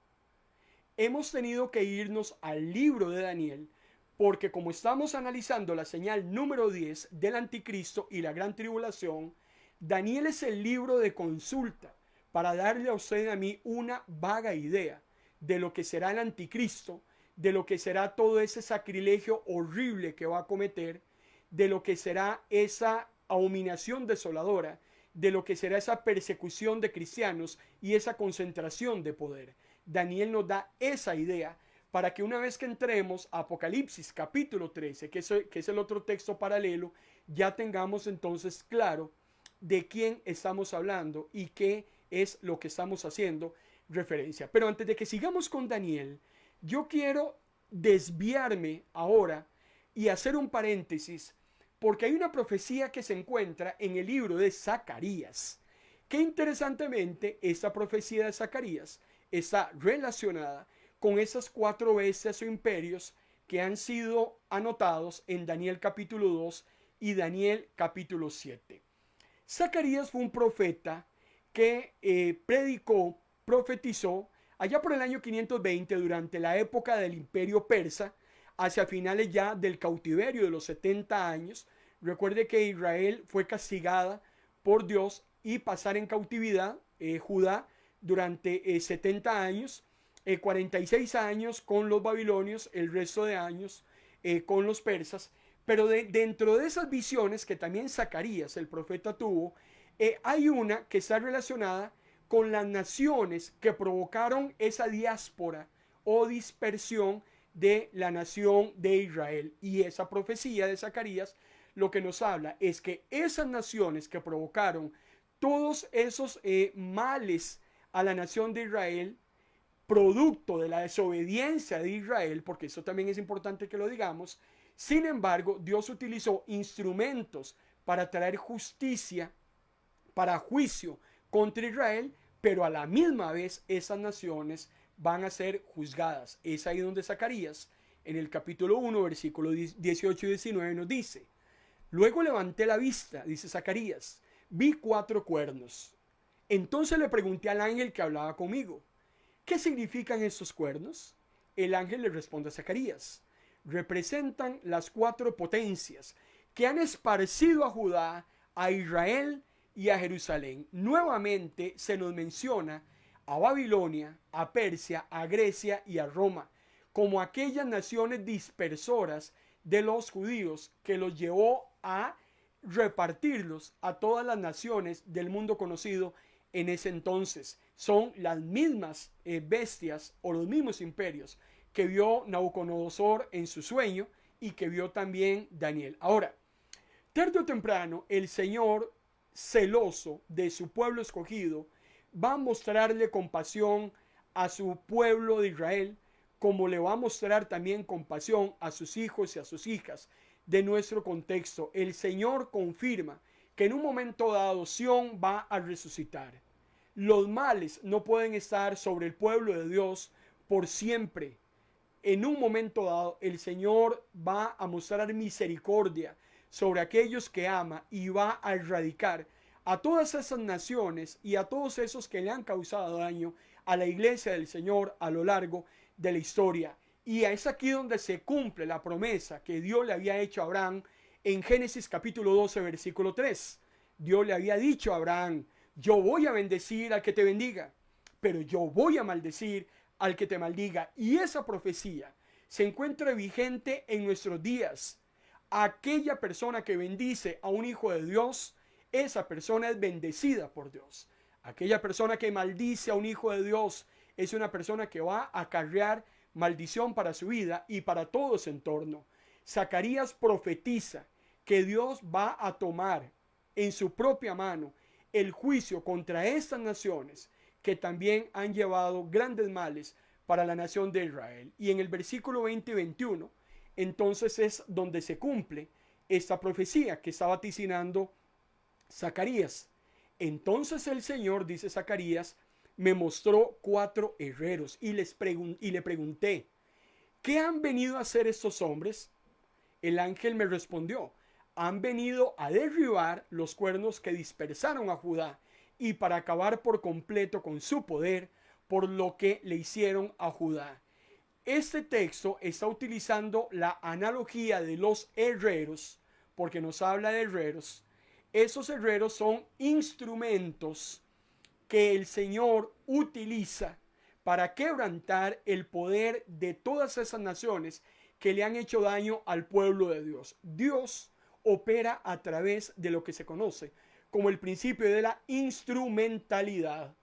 hemos tenido que irnos al libro de Daniel, porque como estamos analizando la señal número 10 del anticristo y la gran tribulación, Daniel es el libro de consulta para darle a usted y a mí una vaga idea de lo que será el anticristo, de lo que será todo ese sacrilegio horrible que va a cometer, de lo que será esa abominación desoladora, de lo que será esa persecución de cristianos y esa concentración de poder. Daniel nos da esa idea para que una vez que entremos a Apocalipsis capítulo 13, que es el otro texto paralelo, ya tengamos entonces claro de quién estamos hablando y qué es lo que estamos haciendo referencia. Pero antes de que sigamos con Daniel, yo quiero desviarme ahora y hacer un paréntesis, porque hay una profecía que se encuentra en el libro de Zacarías, que interesantemente esta profecía de Zacarías está relacionada con esas 4 bestias o imperios que han sido anotados en Daniel capítulo 2 y Daniel capítulo 7. Zacarías fue un profeta que predicó, profetizó allá por el año 520 durante la época del imperio persa, hacia finales ya del cautiverio de los 70 años. Recuerde que Israel fue castigada por Dios y pasar en cautividad, Judá, durante 70 años, 46 años con los babilonios, el resto de años con los persas. Pero dentro de esas visiones que también Zacarías, el profeta, tuvo, hay una que está relacionada con las naciones que provocaron esa diáspora o dispersión de la nación de Israel. Y esa profecía de Zacarías lo que nos habla es que esas naciones que provocaron todos esos males a la nación de Israel, producto de la desobediencia de Israel, porque eso también es importante que lo digamos, sin embargo, Dios utilizó instrumentos para traer justicia, para juicio contra Israel, pero a la misma vez esas naciones van a ser juzgadas. Es ahí donde Zacarías, en el capítulo 1, versículos 18 y 19, nos dice: luego levanté la vista, dice Zacarías, vi 4 cuernos. Entonces le pregunté al ángel que hablaba conmigo: ¿qué significan estos cuernos? El ángel le responde a Zacarías: representan las 4 potencias que han esparcido a Judá, a Israel y a Jerusalén. Nuevamente se nos menciona a Babilonia, a Persia, a Grecia y a Roma como aquellas naciones dispersoras de los judíos que los llevó a repartirlos a todas las naciones del mundo conocido en ese entonces. Son las mismas bestias o los mismos imperios que vio Nabucodonosor en su sueño y que vio también Daniel. Ahora, tarde o temprano, el Señor, celoso de su pueblo escogido, va a mostrarle compasión a su pueblo de Israel, como le va a mostrar también compasión a sus hijos y a sus hijas de nuestro contexto. El Señor confirma que en un momento dado Sión va a resucitar. Los males no pueden estar sobre el pueblo de Dios por siempre. En un momento dado el Señor va a mostrar misericordia sobre aquellos que ama y va a erradicar a todas esas naciones y a todos esos que le han causado daño a la iglesia del Señor a lo largo de la historia. Y es aquí donde se cumple la promesa que Dios le había hecho a Abraham en Génesis capítulo 12 versículo 3. Dios le había dicho a Abraham: yo voy a bendecir al que te bendiga, pero yo voy a maldecir al que te maldiga. Y esa profecía se encuentra vigente en nuestros días. Aquella persona que bendice a un hijo de Dios, esa persona es bendecida por Dios. Aquella persona que maldice a un hijo de Dios es una persona que va a acarrear maldición para su vida y para todo su entorno. Zacarías profetiza que Dios va a tomar en su propia mano el juicio contra estas naciones que también han llevado grandes males para la nación de Israel. Y en el versículo 20 y 21, entonces es donde se cumple esta profecía que está vaticinando Zacarías. Entonces el Señor, dice Zacarías, me mostró 4 herreros y le pregunté: ¿qué han venido a hacer estos hombres? El ángel me respondió: han venido a derribar los cuernos que dispersaron a Judá y para acabar por completo con su poder por lo que le hicieron a Judá. Este texto está utilizando la analogía de los herreros, porque nos habla de herreros. Esos herreros son instrumentos que el Señor utiliza para quebrantar el poder de todas esas naciones que le han hecho daño al pueblo de Dios. Dios opera a través de lo que se conoce como el principio de la instrumentalidad.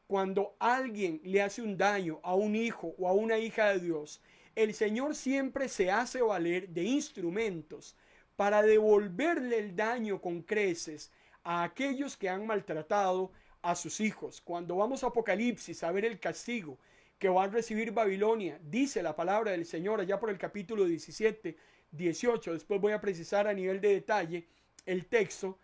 Cuando alguien le hace un daño a un hijo o a una hija de Dios, el Señor siempre se hace valer de instrumentos para devolverle el daño con creces a aquellos que han maltratado a sus hijos. Cuando vamos a Apocalipsis a ver el castigo que va a recibir Babilonia, dice la palabra del Señor allá por el capítulo 17, 18, después voy a precisar a nivel de detalle el texto,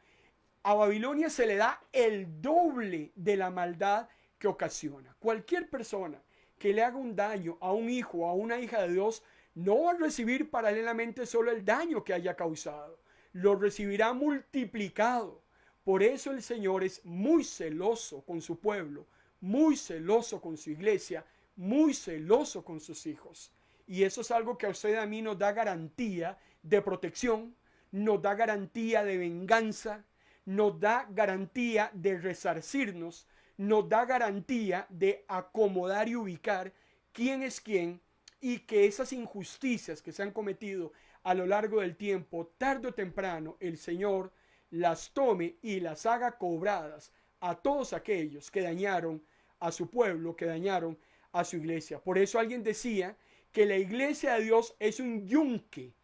a Babilonia se le da el doble de la maldad que ocasiona. Cualquier persona que le haga un daño a un hijo o a una hija de Dios, no va a recibir paralelamente solo el daño que haya causado, lo recibirá multiplicado. Por eso el Señor es muy celoso con su pueblo, muy celoso con su iglesia, muy celoso con sus hijos. Y eso es algo que a usted y a mí nos da garantía de protección, nos da garantía de venganza, nos da garantía de resarcirnos, nos da garantía de acomodar y ubicar quién es quién, y que esas injusticias que se han cometido a lo largo del tiempo, tarde o temprano, el Señor las tome y las haga cobradas a todos aquellos que dañaron a su pueblo, que dañaron a su iglesia. Por eso alguien decía que la iglesia de Dios es un yunque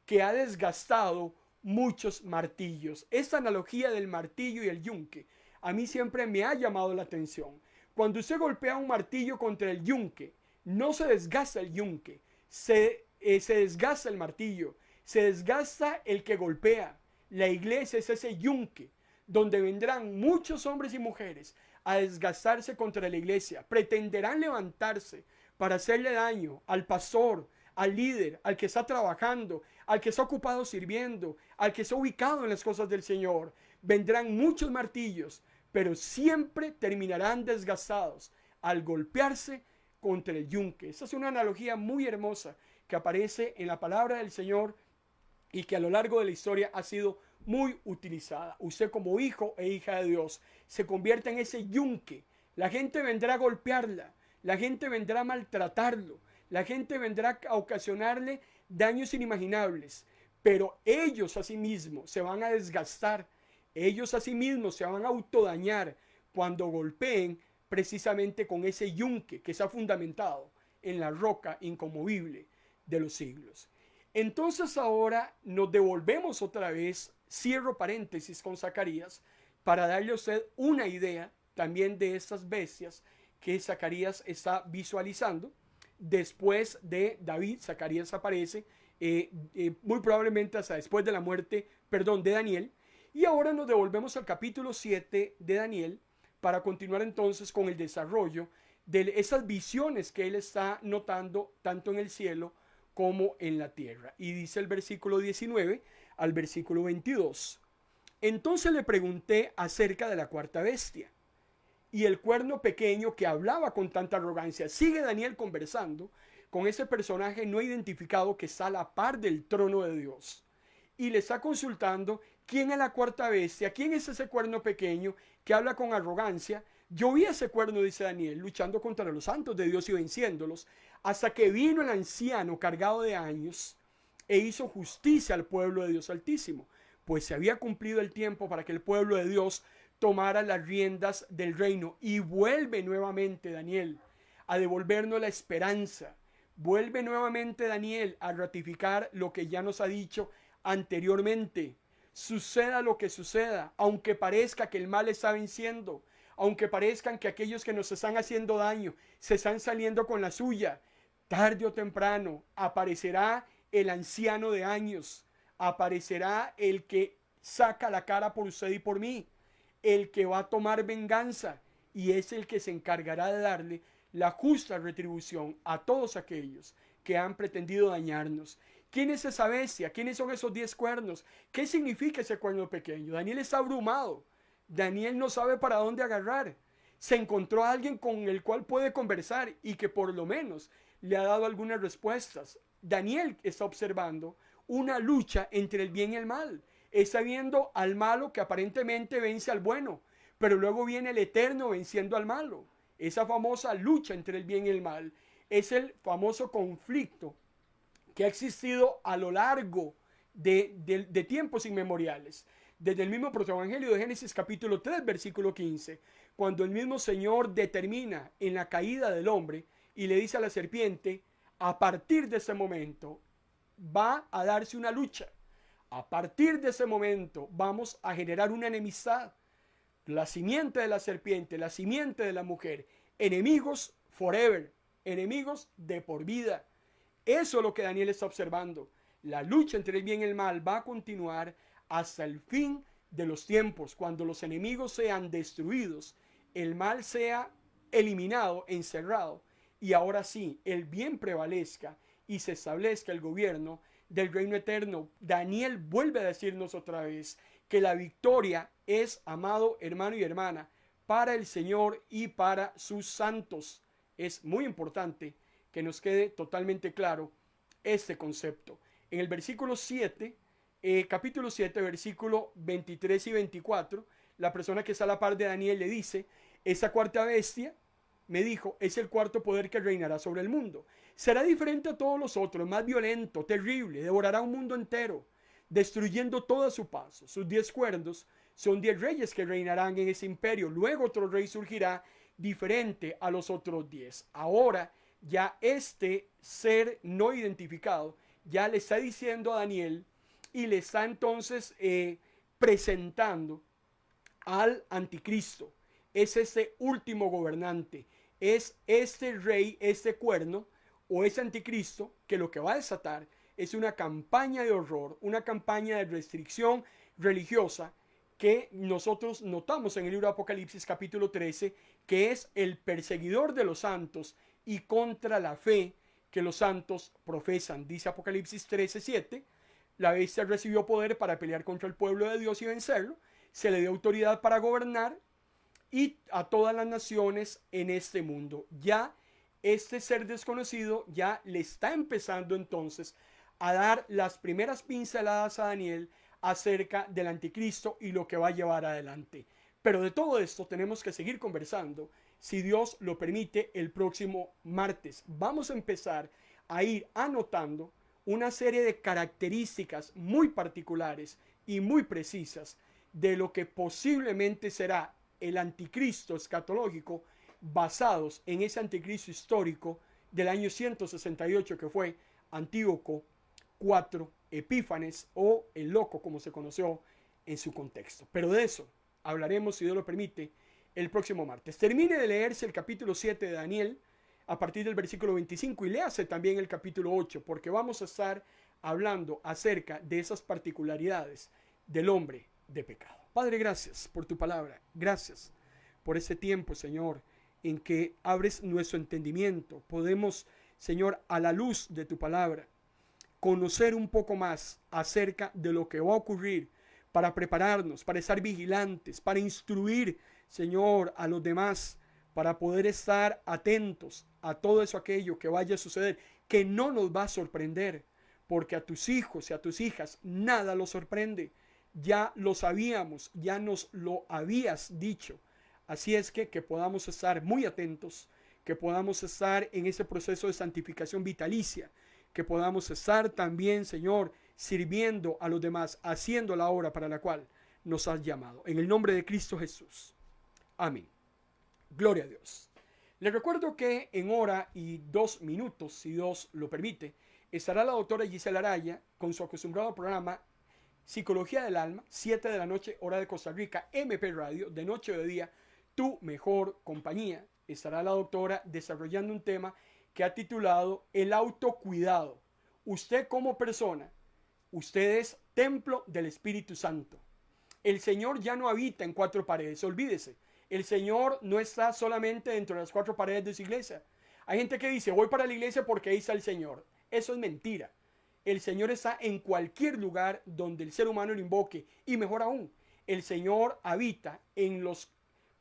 que ha desgastado muchos martillos. Esta analogía del martillo y el yunque a mí siempre me ha llamado la atención. Cuando usted golpea un martillo contra el yunque, no se desgasta el yunque, se desgasta el martillo, se desgasta el que golpea. La iglesia es ese yunque donde vendrán muchos hombres y mujeres a desgastarse contra la iglesia, pretenderán levantarse para hacerle daño al pastor, al líder, al que está trabajando, al que está ocupado sirviendo, al que está ubicado en las cosas del Señor. Vendrán muchos martillos, pero siempre terminarán desgastados al golpearse contra el yunque. Esta es una analogía muy hermosa que aparece en la palabra del Señor y que a lo largo de la historia ha sido muy utilizada. Usted como hijo e hija de Dios se convierte en ese yunque. La gente vendrá a golpearla, la gente vendrá a maltratarlo, la gente vendrá a ocasionarle daños inimaginables, pero ellos a sí mismos se van a desgastar, ellos a sí mismos se van a autodañar cuando golpeen precisamente con ese yunque que se ha fundamentado en la roca inconmovible de los siglos. Entonces ahora nos devolvemos otra vez, cierro paréntesis con Zacarías, para darle a usted una idea también de estas bestias que Zacarías está visualizando. Después de David, Zacarías aparece muy probablemente hasta después de la muerte, de Daniel. Y ahora nos devolvemos al capítulo 7 de Daniel para continuar entonces con el desarrollo de esas visiones que él está notando tanto en el cielo como en la tierra. Y dice el versículo 19 al versículo 22. Entonces le pregunté acerca de la cuarta bestia y el cuerno pequeño que hablaba con tanta arrogancia. Sigue Daniel conversando con ese personaje no identificado que está a la par del trono de Dios. Y le está consultando quién es la cuarta bestia, quién es ese cuerno pequeño que habla con arrogancia. Yo vi ese cuerno, dice Daniel, luchando contra los santos de Dios y venciéndolos, hasta que vino el anciano cargado de años e hizo justicia al pueblo de Dios Altísimo, pues se había cumplido el tiempo para que el pueblo de Dios tomara las riendas del reino. Y vuelve nuevamente Daniel a devolvernos la esperanza. Vuelve nuevamente Daniel a ratificar lo que ya nos ha dicho anteriormente. Suceda lo que suceda, aunque parezca que el mal está venciendo, aunque parezcan que aquellos que nos están haciendo daño se están saliendo con la suya, tarde o temprano aparecerá el anciano de años, aparecerá el que saca la cara por usted y por mí, el que va a tomar venganza, y es el que se encargará de darle la justa retribución a todos aquellos que han pretendido dañarnos. ¿Quién es esa bestia? ¿Quiénes son esos 10 cuernos? ¿Qué significa ese cuerno pequeño? Daniel está abrumado. Daniel no sabe para dónde agarrar. Se encontró a alguien con el cual puede conversar y que por lo menos le ha dado algunas respuestas. Daniel está observando una lucha entre el bien y el mal. Está viendo al malo que aparentemente vence al bueno, pero luego viene el eterno venciendo al malo. Esa famosa lucha entre el bien y el mal es el famoso conflicto que ha existido a lo largo de tiempos inmemoriales. Desde el mismo protoevangelio de Génesis capítulo 3 versículo 15, cuando el mismo Señor determina en la caída del hombre y le dice a la serpiente, a partir de ese momento va a darse una lucha. A partir de ese momento vamos a generar una enemistad. La simiente de la serpiente, la simiente de la mujer, enemigos forever, enemigos de por vida. Eso es lo que Daniel está observando. La lucha entre el bien y el mal va a continuar hasta el fin de los tiempos, cuando los enemigos sean destruidos, el mal sea eliminado, encerrado, y ahora sí, el bien prevalezca y se establezca el gobierno del reino eterno. Daniel vuelve a decirnos otra vez que la victoria es, amado hermano y hermana, para el Señor y para sus santos. Es muy importante que nos quede totalmente claro este concepto. En el versículo 7, capítulo 7, versículo 23 y 24, la persona que está a la par de Daniel le dice, esa cuarta bestia, me dijo, es el cuarto poder que reinará sobre el mundo. Será diferente a todos los otros, más violento, terrible, devorará un mundo entero, destruyendo todo a su paso. Sus 10 cuernos son 10 reyes que reinarán en ese imperio. Luego otro rey surgirá diferente a los otros 10. Ahora ya este ser no identificado ya le está diciendo a Daniel y le está entonces presentando al anticristo. Es ese último gobernante, es este rey, este cuerno o ese anticristo que lo que va a desatar es una campaña de horror, una campaña de restricción religiosa que nosotros notamos en el libro de Apocalipsis capítulo 13, que es el perseguidor de los santos y contra la fe que los santos profesan. Dice Apocalipsis 13:7, la bestia recibió poder para pelear contra el pueblo de Dios y vencerlo, se le dio autoridad para gobernar y a todas las naciones en este mundo. Ya este ser desconocido ya le está empezando entonces a dar las primeras pinceladas a Daniel acerca del anticristo y lo que va a llevar adelante. Pero de todo esto tenemos que seguir conversando, si Dios lo permite, el próximo martes. Vamos a empezar a ir anotando una serie de características muy particulares y muy precisas de lo que posiblemente será el anticristo escatológico, basados en ese anticristo histórico del año 168 que fue Antíoco IV Epífanes, o el loco como se conoció en su contexto. Pero de eso hablaremos, si Dios lo permite, el próximo martes. Termine de leerse el capítulo 7 de Daniel a partir del versículo 25 y léase también el capítulo 8, porque vamos a estar hablando acerca de esas particularidades del hombre de pecado. Padre, gracias por tu palabra. Gracias por ese tiempo, Señor, en que abres nuestro entendimiento. Podemos, Señor, a la luz de tu palabra, conocer un poco más acerca de lo que va a ocurrir, para prepararnos, para estar vigilantes, para instruir, Señor, a los demás, para poder estar atentos a todo eso, aquello que vaya a suceder, que no nos va a sorprender, porque a tus hijos y a tus hijas nada los sorprende. Ya lo sabíamos, ya nos lo habías dicho. Así es que podamos estar muy atentos, que podamos estar en ese proceso de santificación vitalicia, que podamos estar también, Señor, sirviendo a los demás, haciendo la obra para la cual nos has llamado. En el nombre de Cristo Jesús. Amén. Gloria a Dios. Les recuerdo que en hora y 2 minutos, si Dios lo permite, estará la doctora Gisela Araya con su acostumbrado programa Psicología del Alma, 7 de la noche, hora de Costa Rica, MP Radio, de noche o de día, tu mejor compañía. Estará la doctora desarrollando un tema que ha titulado El autocuidado. Usted como persona, usted es templo del Espíritu Santo. El Señor ya no habita en 4 paredes, olvídese. El Señor no está solamente dentro de las 4 paredes de su iglesia. Hay gente que dice, voy para la iglesia porque ahí está el Señor. Eso es mentira. El Señor está en cualquier lugar donde el ser humano lo invoque. Y mejor aún, el Señor habita en los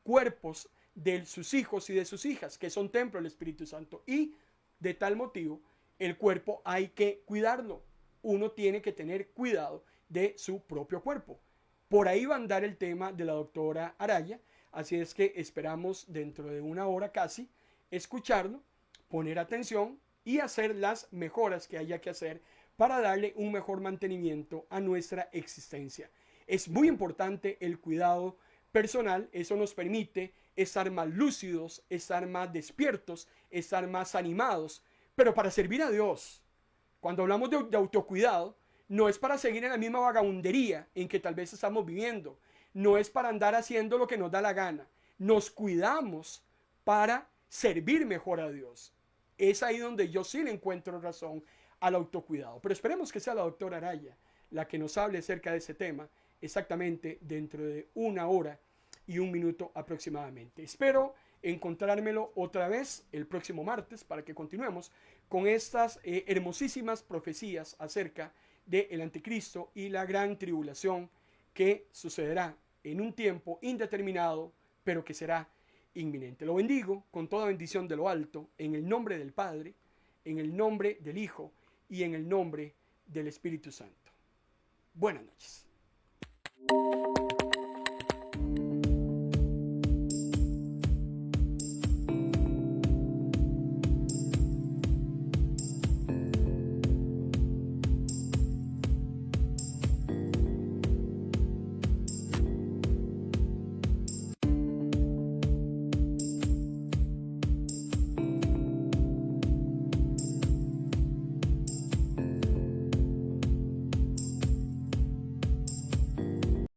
cuerpos de sus hijos y de sus hijas, que son templo del Espíritu Santo. Y de tal motivo, el cuerpo hay que cuidarlo. Uno tiene que tener cuidado de su propio cuerpo. Por ahí va a andar el tema de la doctora Araya. Así es que esperamos dentro de una hora casi escucharlo, poner atención y hacer las mejoras que haya que hacer para darle un mejor mantenimiento a nuestra existencia. Es muy importante el cuidado personal. Eso nos permite estar más lúcidos, estar más despiertos, estar más animados, pero para servir a Dios. Cuando hablamos de autocuidado, no es para seguir en la misma vagabundería en que tal vez estamos viviendo. No es para andar haciendo lo que nos da la gana. Nos cuidamos para servir mejor a Dios. Es ahí donde yo sí le encuentro razón al autocuidado. Pero esperemos que sea la doctora Araya la que nos hable acerca de ese tema exactamente dentro de 1 hora y 1 minuto aproximadamente. Espero encontrármelo otra vez el próximo martes para que continuemos con estas hermosísimas profecías acerca del anticristo y la gran tribulación que sucederá en un tiempo indeterminado, pero que será inminente. Lo bendigo con toda bendición de lo alto, en el nombre del Padre, en el nombre del Hijo y en el nombre del Espíritu Santo. Buenas noches.